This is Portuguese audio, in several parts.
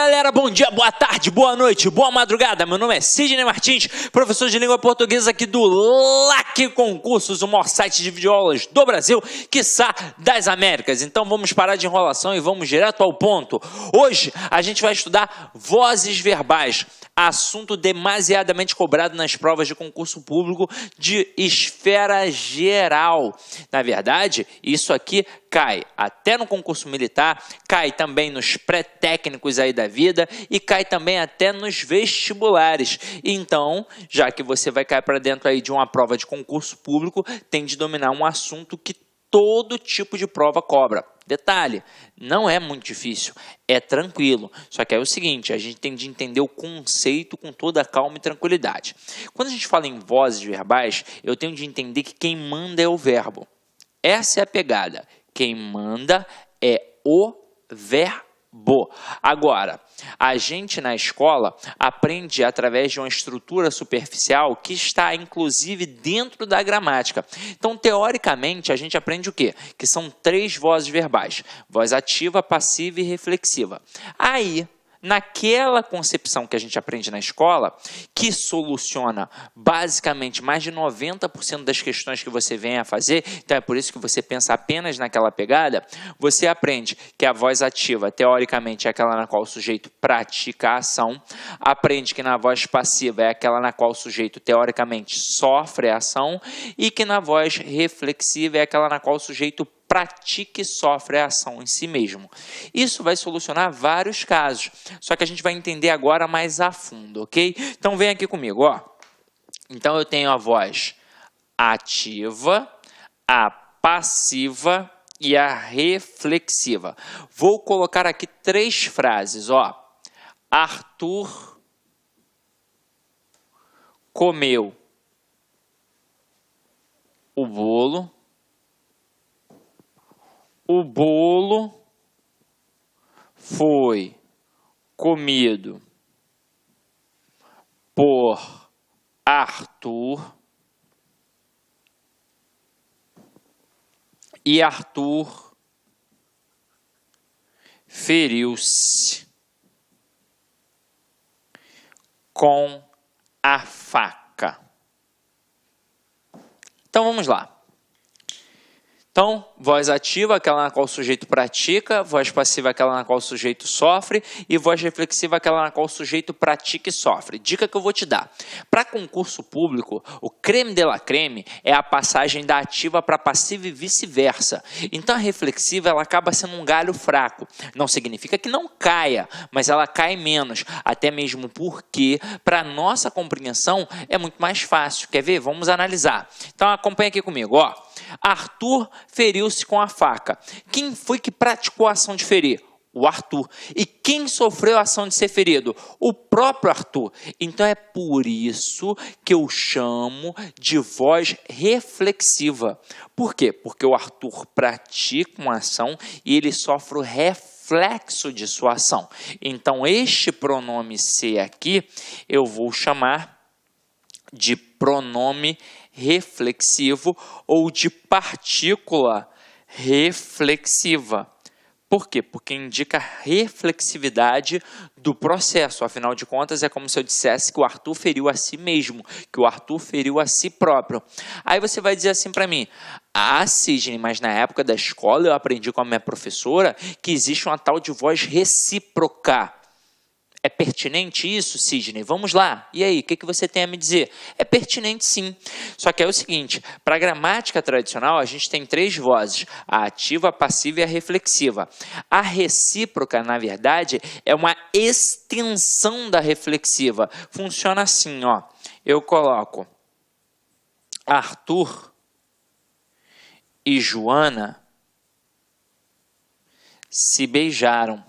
Galera, bom dia, boa tarde, boa noite, boa madrugada. Meu nome é Sidney Martins, professor de língua portuguesa aqui do LAC Concursos, o maior site de videoaulas do Brasil, quiçá das Américas. Então vamos parar de enrolação e vamos direto ao ponto. Hoje a gente vai estudar vozes verbais, assunto demasiadamente cobrado nas provas de concurso público de esfera geral. Na verdade, isso aqui cai até no concurso militar, cai também nos pré-técnicos aí da vida e cai também até nos vestibulares. Então, já que você vai cair para dentro aí de uma prova de concurso público, tem de dominar um assunto que todo tipo de prova cobra. Detalhe, não é muito difícil, é tranquilo. Só que é o seguinte, a gente tem de entender o conceito com toda a calma e tranquilidade. Quando a gente fala em vozes verbais, eu tenho de entender que quem manda é o verbo. Essa é a pegada. Quem manda é o verbo. Agora, a gente na escola aprende através de uma estrutura superficial que está, inclusive, dentro da gramática. Então, teoricamente, a gente aprende o quê? Que são 3 vozes verbais. Voz ativa, passiva e reflexiva. Aí, naquela concepção que a gente aprende na escola, que soluciona basicamente mais de 90% das questões que você vem a fazer, então é por isso que você pensa apenas naquela pegada, você aprende que a voz ativa, teoricamente, é aquela na qual o sujeito pratica a ação, aprende que na voz passiva é aquela na qual o sujeito, teoricamente, sofre a ação, e que na voz reflexiva é aquela na qual o sujeito pratica e sofre a ação em si mesmo. Isso vai solucionar vários casos, só que a gente vai entender agora mais a fundo, ok? Então vem aqui comigo, ó. Então eu tenho a voz ativa, a passiva e a reflexiva. Vou colocar aqui 3 frases, ó. Arthur comeu o bolo. O bolo foi comido por Arthur e Arthur feriu-se com a faca. Então vamos lá. Então, voz ativa, aquela na qual o sujeito pratica, voz passiva, aquela na qual o sujeito sofre, e voz reflexiva, aquela na qual o sujeito pratica e sofre. Dica que eu vou te dar. Para concurso público, o creme de la creme é a passagem da ativa para passiva e vice-versa. Então, a reflexiva ela acaba sendo um galho fraco. Não significa que não caia, mas ela cai menos. Até mesmo porque, para nossa compreensão, é muito mais fácil. Quer ver? Vamos analisar. Então, acompanha aqui comigo, ó. Arthur feriu-se com a faca. Quem foi que praticou a ação de ferir? O Arthur. E quem sofreu a ação de ser ferido? O próprio Arthur. Então é por isso que eu chamo de voz reflexiva. Por quê? Porque o Arthur pratica uma ação e ele sofre o reflexo de sua ação. Então este pronome ser aqui eu vou chamar de pronome reflexivo ou de partícula reflexiva. Por quê? Porque indica a reflexividade do processo. Afinal de contas, é como se eu dissesse que o Arthur feriu a si mesmo, que o Arthur feriu a si próprio. Aí você vai dizer assim para mim, Sidney, mas na época da escola eu aprendi com a minha professora que existe uma tal de voz recíproca. É pertinente isso, Sidney? Vamos lá. E aí, o que você tem a me dizer? É pertinente sim. Só que é o seguinte, para a gramática tradicional, a gente tem 3 vozes, a ativa, a passiva e a reflexiva. A recíproca, na verdade, é uma extensão da reflexiva. Funciona assim, ó. Eu coloco Arthur e Joana se beijaram.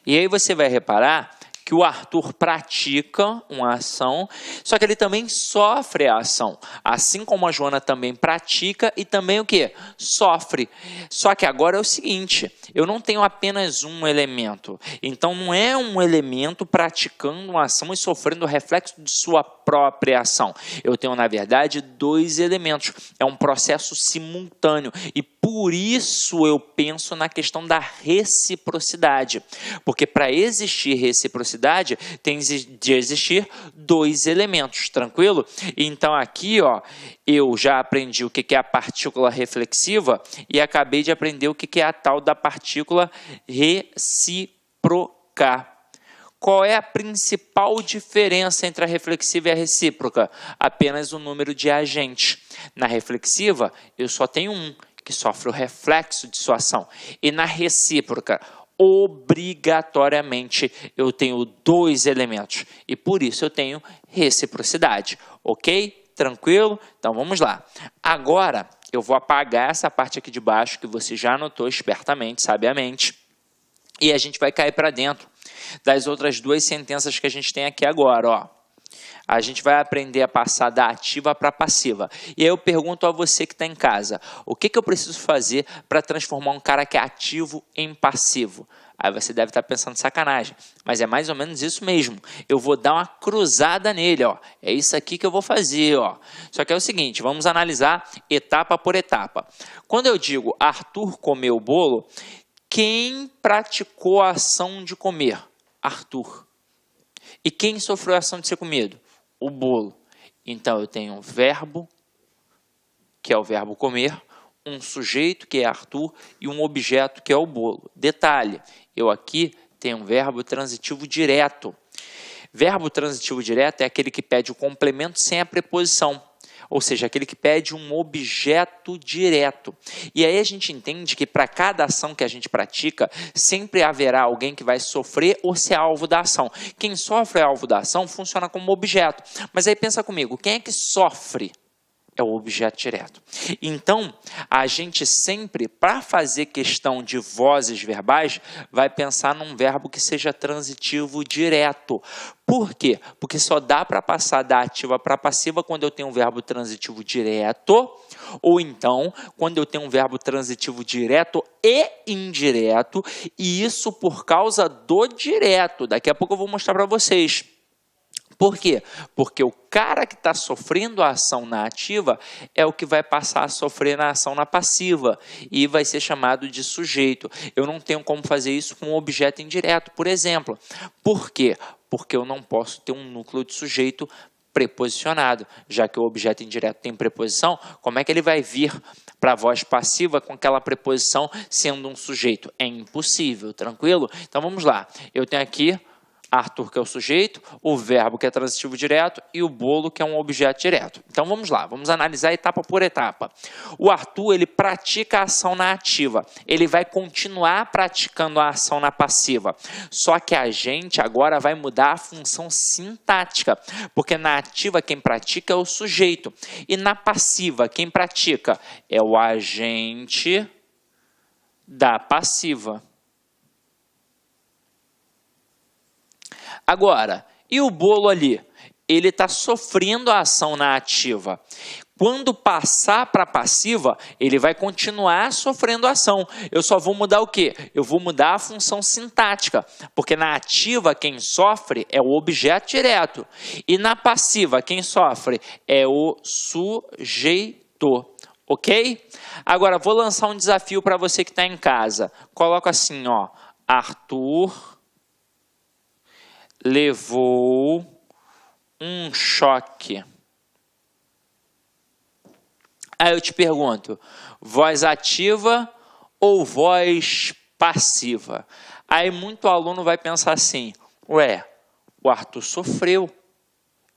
E aí você vai reparar que o Arthur pratica uma ação, só que ele também sofre a ação. Assim como a Joana também pratica e também o quê? Sofre. Só que agora é o seguinte, eu não tenho apenas um elemento. Então não é um elemento praticando uma ação e sofrendo o reflexo de sua própria ação. Eu tenho, na verdade, 2 elementos. É um processo simultâneo. E Por isso eu penso na questão da reciprocidade, porque para existir reciprocidade tem de existir dois elementos, tranquilo? Então aqui, ó, eu já aprendi o que é a partícula reflexiva e acabei de aprender o que é a tal da partícula recíproca. Qual é a principal diferença entre a reflexiva e a recíproca? Apenas o número de agentes. Na reflexiva, eu só tenho um, que sofre o reflexo de sua ação. E na recíproca, obrigatoriamente, eu tenho dois elementos. E por isso eu tenho reciprocidade. Ok? Tranquilo? Então vamos lá. Agora, eu vou apagar essa parte aqui de baixo, que você já anotou espertamente, sabiamente. E a gente vai cair para dentro das outras duas sentenças que a gente tem aqui agora, ó. A gente vai aprender a passar da ativa para a passiva. E aí eu pergunto a você que está em casa, o que eu preciso fazer para transformar um cara que é ativo em passivo? Aí você deve estar pensando sacanagem, mas é mais ou menos isso mesmo. Eu vou dar uma cruzada nele, ó. É isso aqui que eu vou fazer, ó. Só que é o seguinte, vamos analisar etapa por etapa. Quando eu digo Arthur comeu o bolo, quem praticou a ação de comer? Arthur. E quem sofreu a ação de ser comido? O bolo. Então, eu tenho um verbo, que é o verbo comer, um sujeito, que é Arthur, e um objeto, que é o bolo. Detalhe, eu aqui tenho um verbo transitivo direto. Verbo transitivo direto é aquele que pede o complemento sem a preposição. Ou seja, aquele que pede um objeto direto. E aí a gente entende que para cada ação que a gente pratica, sempre haverá alguém que vai sofrer ou ser alvo da ação. Quem sofre é alvo da ação funciona como objeto. Mas aí pensa comigo, quem é que sofre? É o objeto direto. Então, a gente sempre, para fazer questão de vozes verbais, vai pensar num verbo que seja transitivo direto. Por quê? Porque só dá para passar da ativa para a passiva quando eu tenho um verbo transitivo direto, ou então, quando eu tenho um verbo transitivo direto e indireto, e isso por causa do direto. Daqui a pouco eu vou mostrar para vocês. Por quê? Porque o cara que está sofrendo a ação na ativa é o que vai passar a sofrer na ação na passiva e vai ser chamado de sujeito. Eu não tenho como fazer isso com um objeto indireto, por exemplo. Por quê? Porque eu não posso ter um núcleo de sujeito preposicionado, já que o objeto indireto tem preposição, como é que ele vai vir para a voz passiva com aquela preposição sendo um sujeito? É impossível, tranquilo? Então vamos lá, eu tenho aqui Arthur, que é o sujeito, o verbo, que é transitivo direto, e o bolo, que é um objeto direto. Então, vamos lá, vamos analisar etapa por etapa. O Arthur, ele pratica a ação na ativa. Ele vai continuar praticando a ação na passiva. Só que a gente agora vai mudar a função sintática, porque na ativa quem pratica é o sujeito. E na passiva, quem pratica é o agente da passiva. Agora, e o bolo ali? Ele está sofrendo a ação na ativa. Quando passar para a passiva, ele vai continuar sofrendo a ação. Eu só vou mudar o quê? Eu vou mudar a função sintática, porque na ativa quem sofre é o objeto direto. E na passiva quem sofre é o sujeito. Ok? Agora, vou lançar um desafio para você que está em casa. Coloca assim, ó, Arthur levou um choque. Aí eu te pergunto, voz ativa ou voz passiva? Aí muito aluno vai pensar assim, ué, o Arthur sofreu,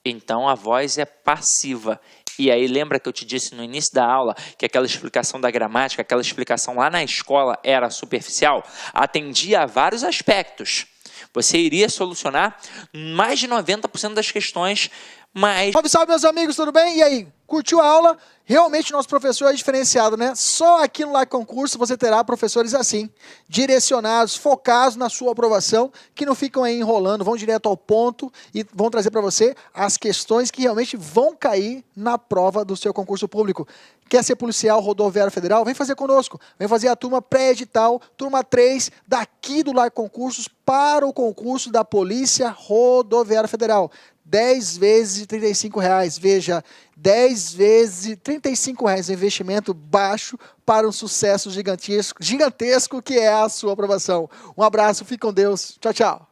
então a voz é passiva. E aí lembra que eu te disse no início da aula que aquela explicação da gramática, aquela explicação lá na escola era superficial? Atendia a vários aspectos. Você iria solucionar mais de 90% das questões, mas... Salve, salve, meus amigos, tudo bem? E aí, curtiu a aula? Realmente, nosso professor é diferenciado, né? Só aqui no Like Concurso você terá professores assim, direcionados, focados na sua aprovação, que não ficam aí enrolando, vão direto ao ponto e vão trazer para você as questões que realmente vão cair na prova do seu concurso público. Quer ser policial rodoviário federal? Vem fazer conosco. Vem fazer a turma pré-edital, turma 3, daqui do Like Concursos para o concurso da Polícia Rodoviária Federal. 10 vezes de R$35. Veja, 10 vezes de R$35, investimento baixo para um sucesso gigantesco que é a sua aprovação. Um abraço, fique com Deus. Tchau, tchau.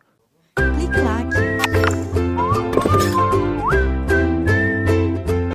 Clique lá.